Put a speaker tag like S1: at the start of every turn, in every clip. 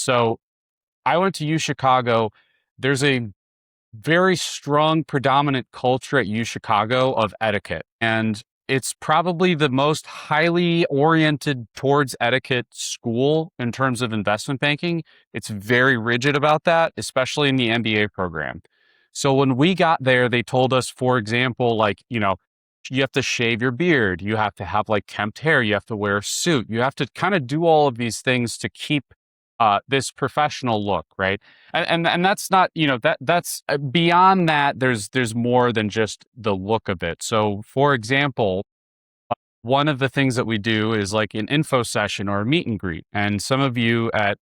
S1: So I went to UChicago. There's a very strong predominant culture at UChicago of etiquette. And it's probably the most highly oriented towards etiquette school in terms of investment banking. It's very rigid about that, especially in the MBA program. So when we got there, they told us, for example, like, you have to shave your beard, you have to have like kempt hair, you have to wear a suit, you have to kind of do all of these things to keep this professional look, right? And that's not, that's beyond that. There's more than just the look of it. So, for example, one of the things that we do is like an info session or a meet and greet. And some of you at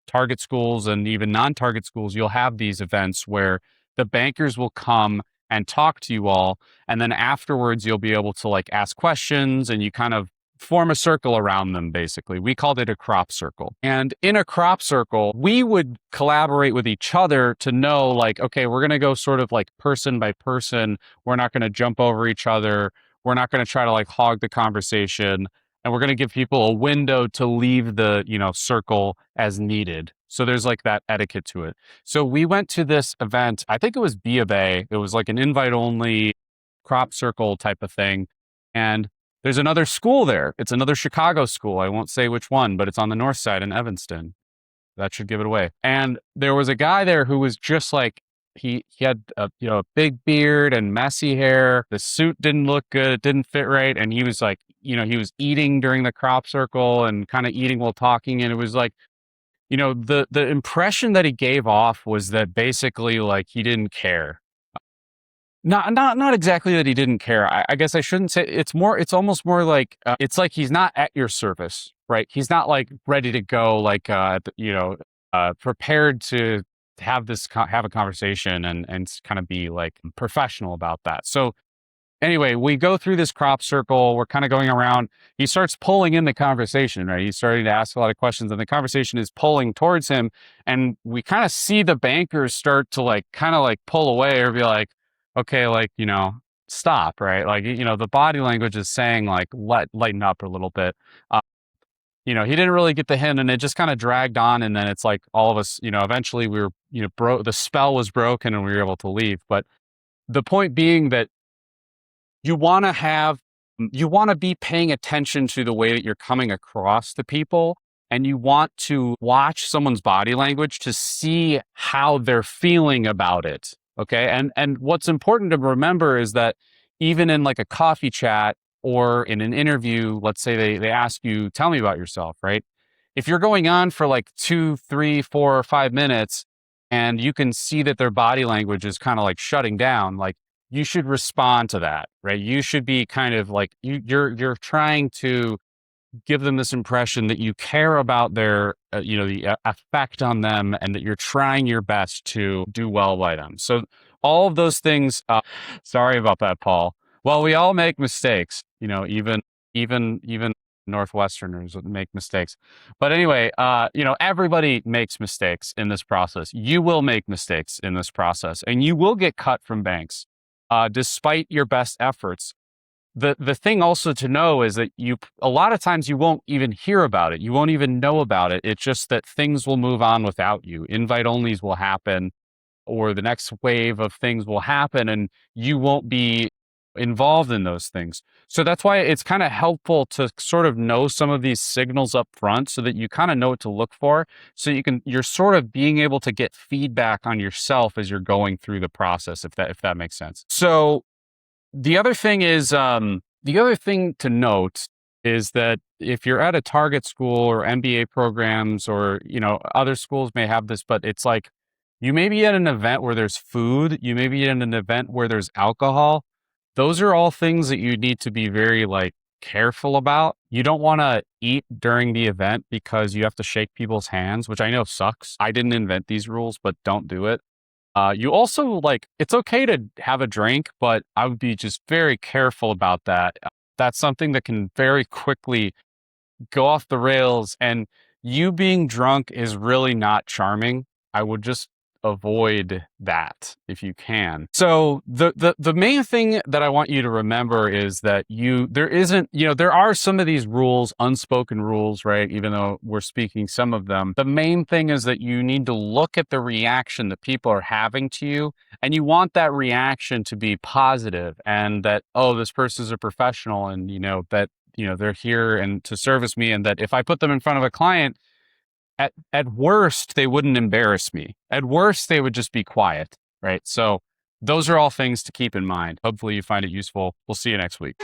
S1: target schools and even non-target schools, you'll have these events where the bankers will come and talk to you all. And then afterwards, you'll be able to like ask questions and you kind of form a circle around them, basically. We called it a crop circle. And in a crop circle, we would collaborate with each other to know like, okay, we're going to go sort of like person by person. We're not going to jump over each other. We're not going to try to like hog the conversation, and we're going to give people a window to leave the, circle as needed. So there's like that etiquette to it. So we went to this event. I think it was B of A. It was like an invite only crop circle type of thing. And there's another school there. It's another Chicago school. I won't say which one, but it's on the north side in Evanston. That should give it away. And there was a guy there who was just like, he had a big beard and messy hair. The suit didn't look good. It didn't fit right. And he was like, he was eating during the crop circle and kind of eating while talking. And it was like, the impression that he gave off was that basically like he didn't care. Not exactly that he didn't care. I guess I shouldn't say it's almost more like it's like he's not at your service, right? He's not like ready to go, like prepared to have a conversation and kind of be like professional about that. So anyway, we go through this crop circle. We're kind of going around. He starts pulling in the conversation, right? He's starting to ask a lot of questions, and the conversation is pulling towards him. And we kind of see the bankers start to like kind of like pull away or be like, okay, like, stop, right? Like, the body language is saying like, lighten up a little bit. Uh, he didn't really get the hint, and it just kind of dragged on. And then it's like all of us, eventually we were, the spell was broken and we were able to leave. But the point being that you want to have, you want to be paying attention to the way that you're coming across to people. And you want to watch someone's body language to see how they're feeling about it. Okay. And what's important to remember is that even in like a coffee chat or in an interview, let's say they ask you, tell me about yourself, right? If you're going on for like 2, 3, 4, or 5 minutes and you can see that their body language is kind of like shutting down, like you should respond to that, right? You should be kind of like, you're trying to give them this impression that you care about their, the effect on them and that you're trying your best to do well by them. So all of those things, sorry about that, Paul. Well, we all make mistakes, even Northwesterners make mistakes. But anyway, everybody makes mistakes in this process. You will make mistakes in this process and you will get cut from banks, despite your best efforts. The thing also to know is that a lot of times you won't even hear about it. You won't even know about it. It's just that things will move on without you. Invite onlys will happen, or the next wave of things will happen and you won't be involved in those things. So that's why it's kind of helpful to sort of know some of these signals up front so that you kind of know what to look for. So you're sort of being able to get feedback on yourself as you're going through the process, if that makes sense. So the other thing is, the other thing to note is that if you're at a target school or MBA programs or, other schools may have this, but it's like you may be at an event where there's food, you may be at an event where there's alcohol. Those are all things that you need to be very like careful about. You don't want to eat during the event because you have to shake people's hands, which I know sucks. I didn't invent these rules, but don't do it. You also it's okay to have a drink, but I would be just very careful about that. That's something that can very quickly go off the rails, and you being drunk is really not charming. I would just avoid that if you can. So the main thing that I want you to remember is that there are some of these rules, unspoken rules, right? Even though we're speaking some of them, the main thing is that you need to look at the reaction that people are having to you, and you want that reaction to be positive, and that, oh, this person's a professional, and that they're here and to service me, and that if I put them in front of a client, at worst, they wouldn't embarrass me. At worst, they would just be quiet, right? So those are all things to keep in mind. Hopefully you find it useful. We'll see you next week.